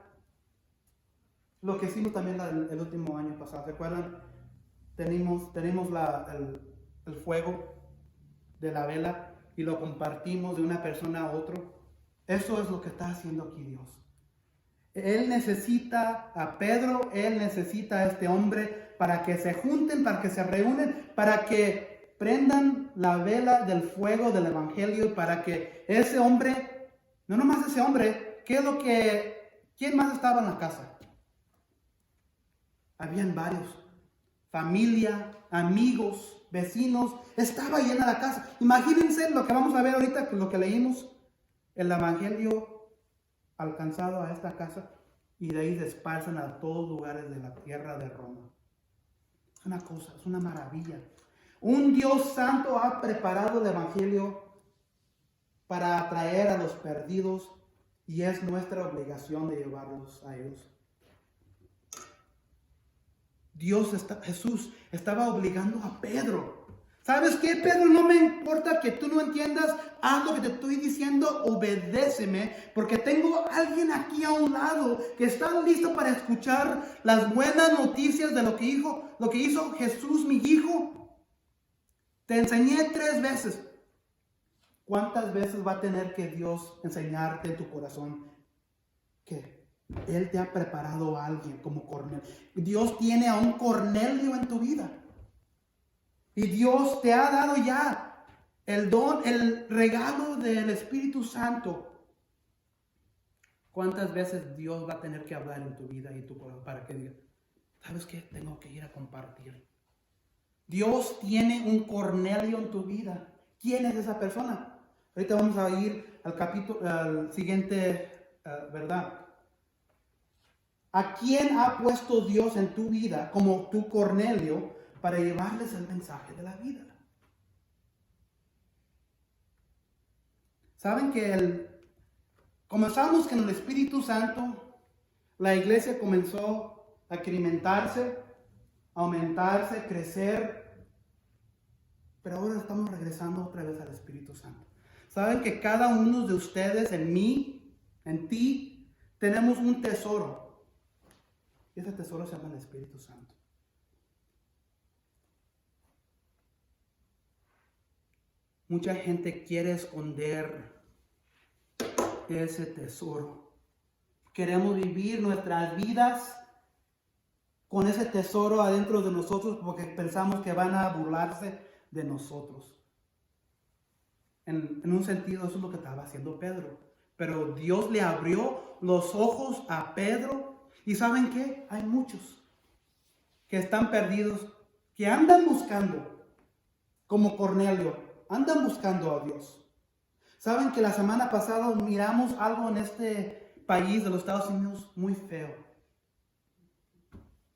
Lo que hicimos también el último año pasado. ¿Recuerdan? Tenemos el fuego de la vela y lo compartimos de una persona a otro. Eso es lo que está haciendo aquí Dios. Él necesita a Pedro, Él necesita a este hombre para que se junten, para que se reúnen, para que prendan la vela del fuego del evangelio, para que ese hombre, no nomás ese hombre, ¿quién más estaba en la casa? Habían varios, familia, amigos, vecinos, estaba llena la casa. Imagínense lo que vamos a ver ahorita, lo que leímos, el evangelio alcanzado a esta casa y de ahí se esparcen a todos lugares de la tierra de Roma. Es una cosa, es una maravilla. Un Dios santo ha preparado el evangelio para atraer a los perdidos y es nuestra obligación de llevarlos a ellos. Jesús estaba obligando a Pedro. ¿Sabes qué, Pedro? No me importa que tú no entiendas, haz lo que te estoy diciendo, obedéceme, porque tengo a alguien aquí a un lado que está listo para escuchar las buenas noticias de lo que hizo Jesús, mi hijo. Te enseñé 3 veces. ¿Cuántas veces va a tener que Dios enseñarte en tu corazón que Él te ha preparado a alguien como Cornelio? Dios tiene a un Cornelio en tu vida. Y Dios te ha dado ya el don, el regalo del Espíritu Santo. ¿Cuántas veces Dios va a tener que hablar en tu vida y tu corazón para que digas, ¿sabes qué? Tengo que ir a compartir. Dios tiene un Cornelio en tu vida. ¿Quién es esa persona? Ahorita vamos a ir al siguiente, ¿verdad? ¿A quién ha puesto Dios en tu vida como tu Cornelio para llevarles el mensaje de la vida? ¿Saben que comenzamos con el Espíritu Santo? La iglesia comenzó a incrementarse, aumentarse, crecer, pero ahora estamos regresando otra vez al Espíritu Santo. ¿Saben que cada uno de ustedes, en mí, en ti, tenemos un tesoro? Y ese tesoro se llama el Espíritu Santo. Mucha gente quiere esconder ese tesoro. Queremos vivir nuestras vidas con ese tesoro adentro de nosotros porque pensamos que van a burlarse de nosotros. En un sentido, eso es lo que estaba haciendo Pedro. Pero Dios le abrió los ojos a Pedro. ¿Y saben qué? Hay muchos que están perdidos, que andan buscando, como Cornelio, andan buscando a Dios. ¿Saben que la semana pasada miramos algo en este país de los Estados Unidos muy feo?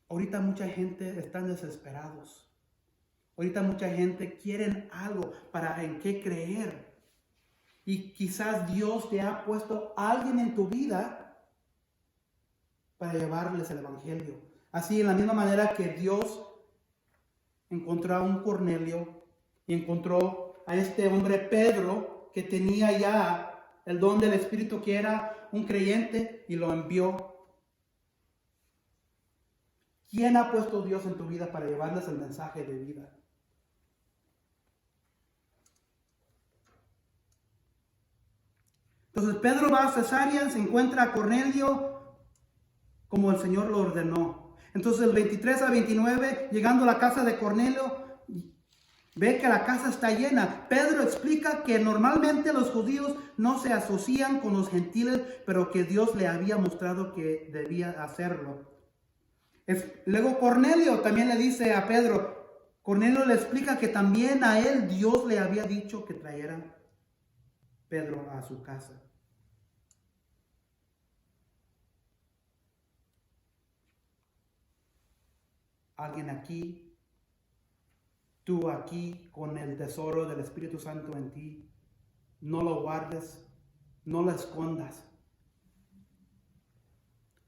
Ahorita mucha gente está desesperados. Ahorita mucha gente quiere algo en qué creer. Y quizás Dios te ha puesto a alguien en tu vida para llevarles el evangelio. Así, en la misma manera que Dios encontró a un Cornelio y encontró a este hombre Pedro que tenía ya el don del Espíritu, que era un creyente, y lo envió. ¿Quién ha puesto Dios en tu vida para llevarles el mensaje de vida? Entonces Pedro va a Cesarea, se encuentra a Cornelio como el Señor lo ordenó. Entonces el 23 al 29, llegando a la casa de Cornelio, ve que la casa está llena. Pedro explica que normalmente los judíos no se asocian con los gentiles, pero que Dios le había mostrado que debía hacerlo. Luego Cornelio también le dice a Pedro, Cornelio le explica que también a él Dios le había dicho que trajera Pedro a su casa. Alguien aquí, tú aquí, con el tesoro del Espíritu Santo en ti, no lo guardes, no lo escondas.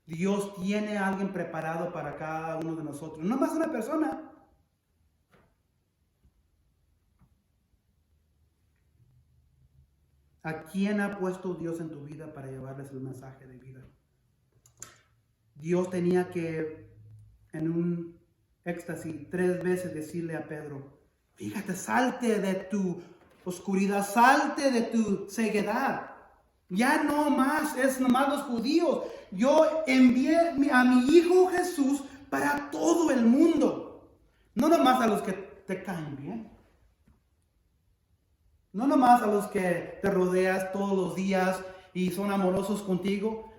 Dios tiene a alguien preparado para cada uno de nosotros, no más una persona. ¿A quién ha puesto Dios en tu vida para llevarles el mensaje de vida? Dios tenía que, en un éxtasis, 3 veces decirle a Pedro: fíjate, salte de tu oscuridad, salte de tu ceguedad. Ya no más es nomás los judíos. Yo envié a mi Hijo Jesús para todo el mundo. No nomás a los que te caen bien. No nomás a los que te rodeas todos los días y son amorosos contigo.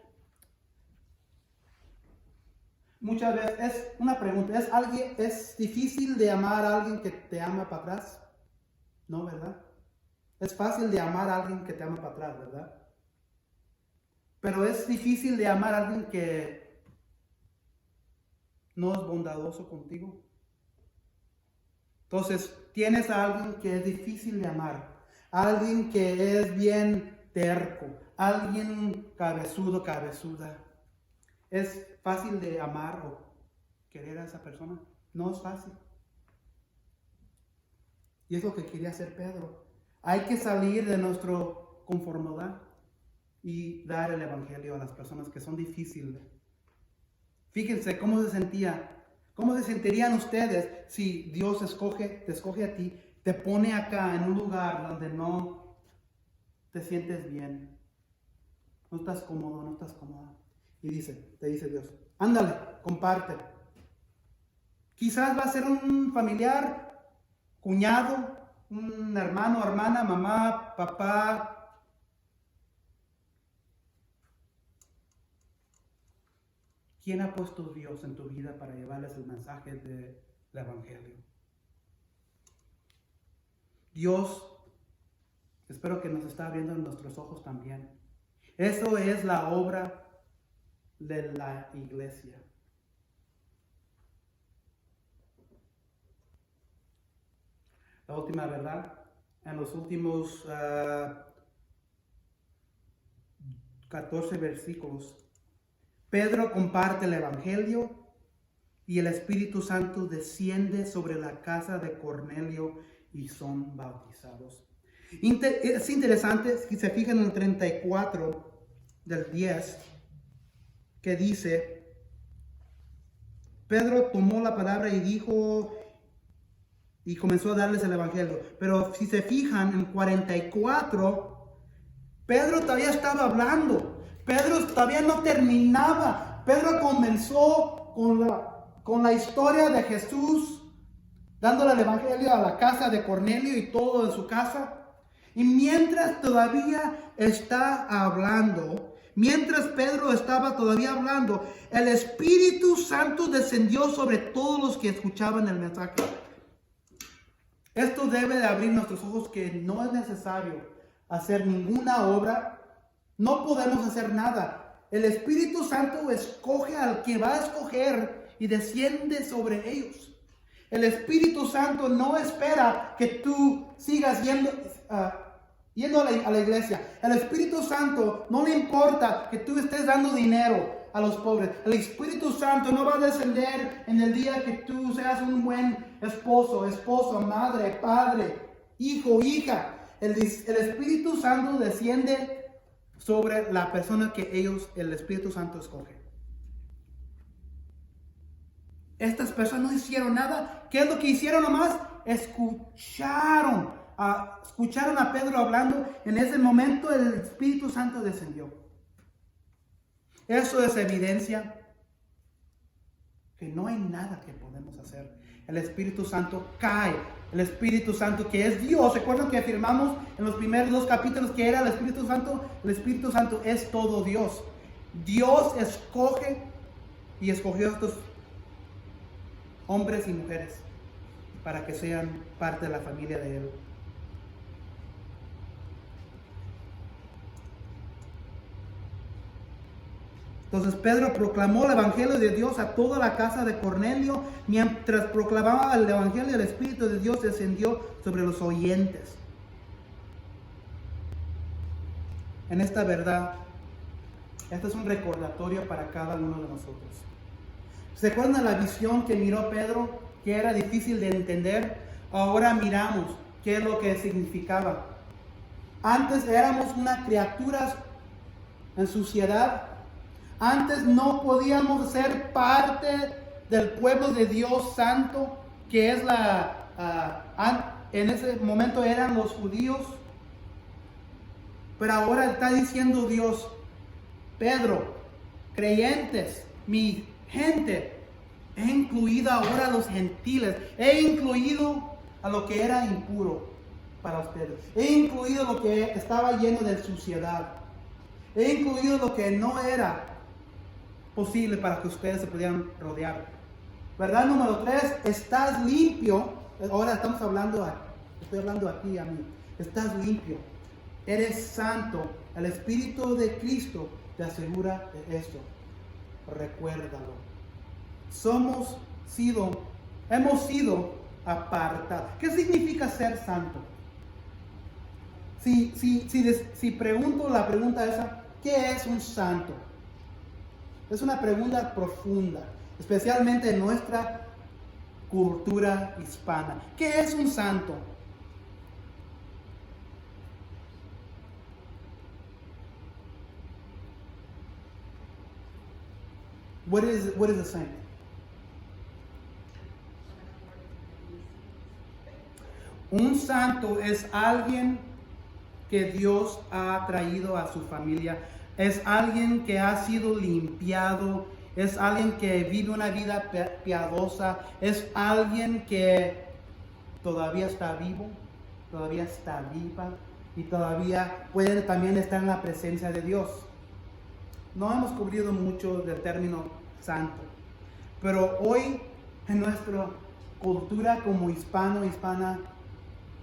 Muchas veces es una pregunta, ¿es difícil de amar a alguien que te ama para atrás? No, ¿verdad? Es fácil de amar a alguien que te ama para atrás, ¿verdad? Pero es difícil de amar a alguien que no es bondadoso contigo. Entonces, tienes a alguien que es difícil de amar, alguien que es bien terco, alguien cabezudo, cabezuda. ¿Es fácil de amar o querer a esa persona? No es fácil. Y es lo que quería hacer Pedro. Hay que salir de nuestra conformidad y dar el evangelio a las personas que son difíciles. Fíjense cómo se sentirían ustedes si Dios te escoge a ti, te pone acá en un lugar donde no te sientes bien, no estás cómodo, no estás cómoda. Y te dice Dios: ándale, comparte. Quizás va a ser un familiar, cuñado, un hermano, hermana, mamá, papá. ¿Quién ha puesto Dios en tu vida para llevarles el mensaje del evangelio? Dios, espero que nos está abriendo nuestros ojos también. Eso es la obra de la iglesia. La última verdad, en los últimos 14 versículos, Pedro comparte el evangelio y el Espíritu Santo desciende sobre la casa de Cornelio y son bautizados. Es interesante, si se fijan en el 34 del 10, que dice: Pedro tomó la palabra y dijo, y comenzó a darles el evangelio. Pero si se fijan en 44, Pedro todavía estaba hablando. Pedro todavía no terminaba. Pedro comenzó con la historia de Jesús, dándole el evangelio a la casa de Cornelio y todo en su casa. Y mientras todavía está hablando, mientras Pedro estaba todavía hablando, el Espíritu Santo descendió sobre todos los que escuchaban el mensaje. Esto debe de abrir nuestros ojos, que no es necesario hacer ninguna obra. No podemos hacer nada. El Espíritu Santo escoge al que va a escoger y desciende sobre ellos. El Espíritu Santo no espera que tú sigas yendo a la iglesia. El Espíritu Santo no le importa que tú estés dando dinero a los pobres. El Espíritu Santo no va a descender en el día que tú seas un buen esposo, esposa, madre, padre, hijo, hija. El Espíritu Santo desciende sobre la persona que el Espíritu Santo escoge. Estas personas no hicieron nada. ¿Qué es lo que hicieron nomás? Escucharon a Pedro hablando. En ese momento el Espíritu Santo descendió. Eso es evidencia que no hay nada que podemos hacer. El Espíritu Santo cae. El Espíritu Santo, que es Dios. ¿Recuerdan que afirmamos en los primeros 2 capítulos que era el Espíritu Santo? El Espíritu Santo es todo Dios. Dios escoge y escogió a estos hombres y mujeres para que sean parte de la familia de Él. Entonces Pedro proclamó el evangelio de Dios a toda la casa de Cornelio. Mientras proclamaba el evangelio, el Espíritu de Dios descendió sobre los oyentes. En esta verdad, este es un recordatorio para cada uno de nosotros. ¿Se acuerdan de la visión que miró Pedro, que era difícil de entender? Ahora miramos qué es lo que significaba. Antes éramos una criatura en suciedad. Antes no podíamos ser parte del pueblo de Dios santo, que es en ese momento eran los judíos. Pero ahora está diciendo Dios, Pedro, creyentes, mi gente, he incluido ahora a los gentiles, he incluido a lo que era impuro para ustedes, he incluido lo que estaba lleno de suciedad, he incluido lo que no era posible para que ustedes se pudieran rodear. Verdad número 3, estás limpio. Ahora estoy hablando a ti, a mí. Estás limpio, eres santo. El Espíritu de Cristo te asegura de esto. Recuérdalo. Hemos sido apartados. ¿Qué significa ser santo? Si pregunto la pregunta esa, ¿qué es un santo? Es una pregunta profunda, especialmente en nuestra cultura hispana. ¿Qué es un santo? What is a saint? Un santo es alguien que Dios ha traído a su familia. Es alguien que ha sido limpiado. Es alguien que vive una vida piadosa. Es alguien que todavía está vivo, todavía está viva y todavía puede también estar en la presencia de Dios. No hemos cubrido mucho del término santo, pero hoy en nuestra cultura como hispana,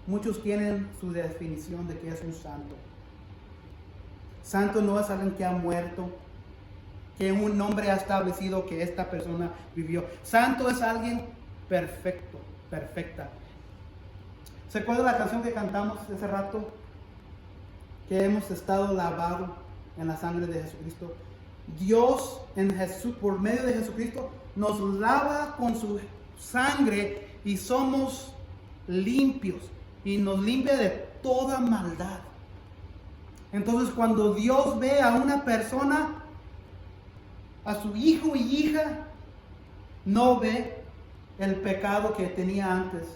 muchos tienen su definición de qué es un santo. Santo no es alguien que ha muerto, que un hombre ha establecido que esta persona vivió. Santo es alguien perfecto, perfecta. ¿Se acuerda la canción que cantamos hace rato? Que hemos estado lavados en la sangre de Jesucristo. Dios en Jesús, por medio de Jesucristo, nos lava con su sangre y somos limpios y nos limpia de toda maldad. Entonces, cuando Dios ve a una persona, a su hijo y hija, no ve el pecado que tenía antes,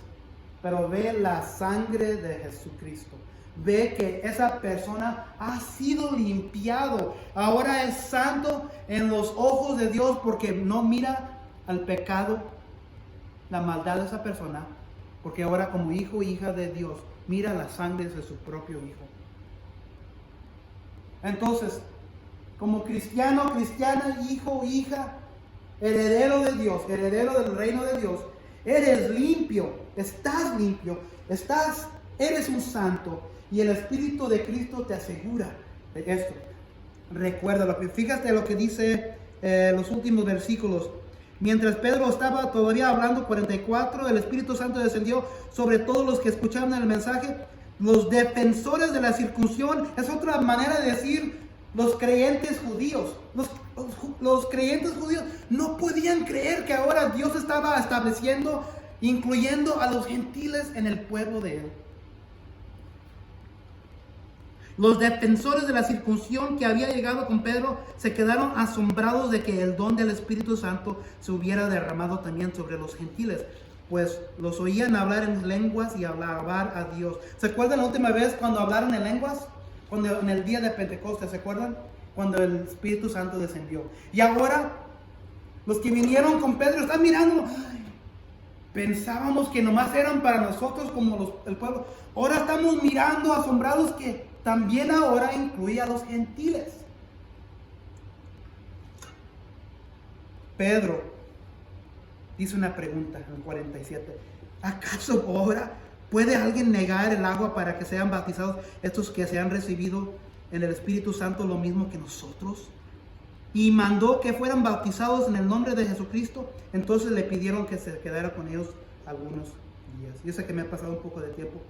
pero ve la sangre de Jesucristo. Ve que esa persona ha sido limpiado. Ahora es santo en los ojos de Dios porque no mira al pecado, la maldad de esa persona, porque ahora como hijo e hija de Dios mira la sangre de su propio hijo. Entonces, como cristiano, cristiana, hijo, hija, heredero de Dios, heredero del reino de Dios, eres limpio, eres un santo. Y el Espíritu de Cristo te asegura de esto. Recuérdalo. Fíjate lo que dice los últimos versículos. Mientras Pedro estaba todavía hablando, 44, el Espíritu Santo descendió sobre todos los que escuchaban el mensaje. Los defensores de la circuncisión, es otra manera de decir los creyentes judíos. Los creyentes judíos no podían creer que ahora Dios estaba estableciendo, incluyendo a los gentiles en el pueblo de Él. Los defensores de la circuncisión que había llegado con Pedro se quedaron asombrados de que el don del Espíritu Santo se hubiera derramado también sobre los gentiles, pues los oían hablar en lenguas y alabar a Dios. ¿Se acuerdan la última vez cuando hablaron en lenguas? Cuando en el día de Pentecostés, ¿se acuerdan? Cuando el Espíritu Santo descendió. Y ahora los que vinieron con Pedro están mirando. Pensábamos que nomás eran para nosotros como el pueblo. Ahora estamos mirando asombrados que también ahora incluye a los gentiles. Pedro dice una pregunta en 47. ¿Acaso ahora puede alguien negar el agua para que sean bautizados estos que se han recibido en el Espíritu Santo lo mismo que nosotros? y mandó que fueran bautizados en el nombre de Jesucristo. Entonces le pidieron que se quedara con ellos algunos días. Yo sé que me ha pasado un poco de tiempo.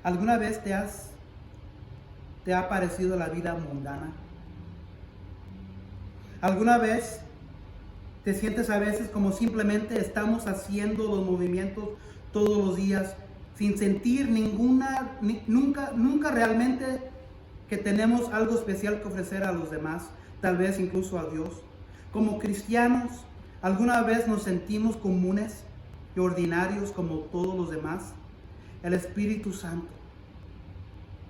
¿Alguna vez te ha parecido la vida mundana? ¿Alguna vez te sientes a veces como simplemente estamos haciendo los movimientos todos los días sin sentir nunca realmente que tenemos algo especial que ofrecer a los demás, tal vez incluso a Dios? Como cristianos, ¿alguna vez nos sentimos comunes y ordinarios como todos los demás? El Espíritu Santo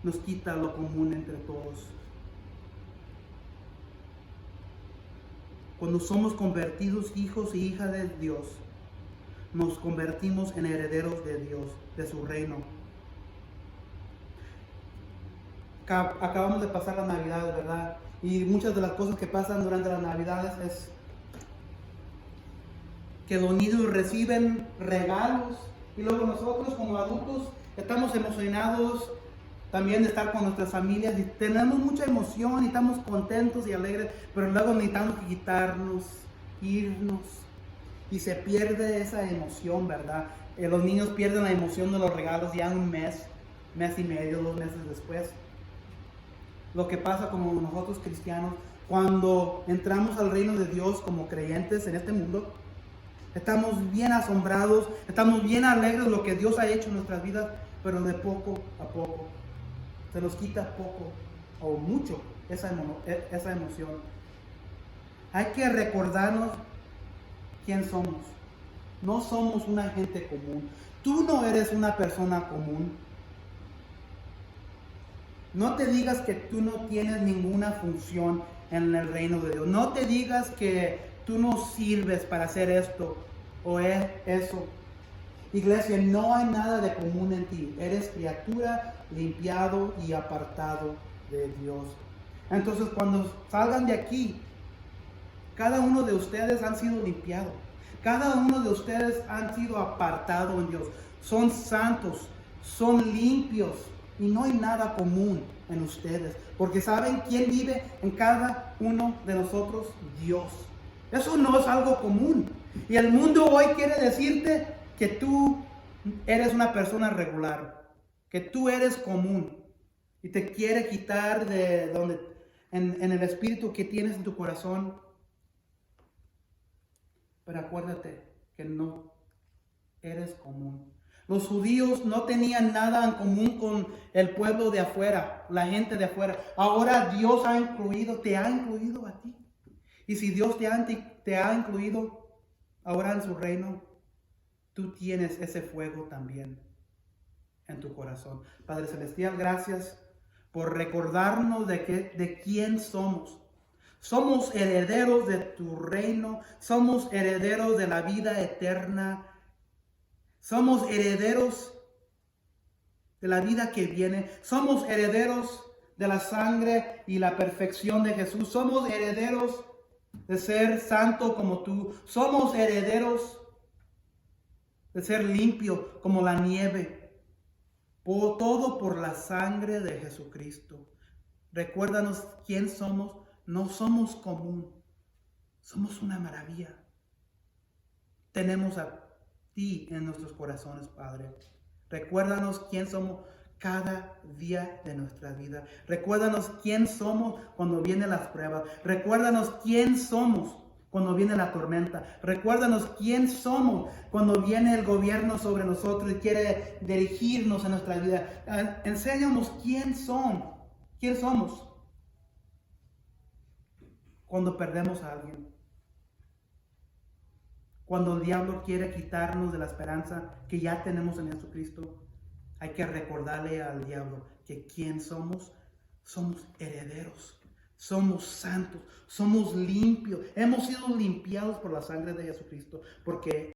nos quita lo común entre todos. Cuando somos convertidos hijos y hijas de Dios, nos convertimos en herederos de Dios, de su reino. Acabamos de pasar la Navidad, ¿verdad? Y muchas de las cosas que pasan durante las Navidades es que los niños reciben regalos y luego nosotros como adultos estamos emocionados también de estar con nuestras familias y tenemos mucha emoción y estamos contentos y alegres, pero luego necesitamos quitarnos, irnos y se pierde esa emoción, ¿verdad? Los niños pierden la emoción de los regalos ya un mes y medio, 2 meses después. Lo que pasa como nosotros cristianos, cuando entramos al reino de Dios como creyentes en este mundo, estamos bien asombrados, estamos bien alegres de lo que Dios ha hecho en nuestras vidas, pero de poco a poco se nos quita poco o mucho esa emoción. Hay que recordarnos quién somos. No somos una gente común. Tú no eres una persona común. No te digas que tú no tienes ninguna función en el reino de Dios. No te digas que tú no sirves para hacer esto o eso. Iglesia, no hay nada de común en ti. Eres criatura, limpiado y apartado de Dios. Entonces, cuando salgan de aquí, cada uno de ustedes han sido limpiados. Cada uno de ustedes han sido apartados en Dios. Son santos, son limpios y no hay nada común en ustedes. Porque ¿saben quién vive en cada uno de nosotros? Dios. Eso no es algo común. Y el mundo hoy quiere decirte que tú eres una persona regular, que tú eres común y te quiere quitar de donde en el espíritu que tienes en tu corazón. Pero acuérdate que no eres común. Los judíos no tenían nada en común con el pueblo de afuera, la gente de afuera. Ahora Dios te ha incluido a ti. Y si Dios te ha incluido ahora en su reino, tú tienes ese fuego también en tu corazón. Padre Celestial, gracias por recordarnos de quién somos. Somos herederos de tu reino, somos herederos de la vida eterna, somos herederos de la vida que viene, somos herederos de la sangre y la perfección de Jesús, somos herederos de ser santo como tú, somos herederos de ser limpio como la nieve, todo por la sangre de Jesucristo. Recuérdanos quién somos. No somos común, somos una maravilla. Tenemos a ti en nuestros corazones, Padre. Recuérdanos quién somos cada día de nuestra vida. Recuérdanos quién somos cuando vienen las pruebas. Recuérdanos quién somos cuando viene la tormenta. Recuérdanos quién somos cuando viene el gobierno sobre nosotros y quiere dirigirnos en nuestra vida. Enséñanos quién somos cuando perdemos a alguien. Cuando el diablo quiere quitarnos de la esperanza que ya tenemos en Jesucristo, hay que recordarle al diablo que quién somos herederos. Somos santos, somos limpios, hemos sido limpiados por la sangre de Jesucristo, porque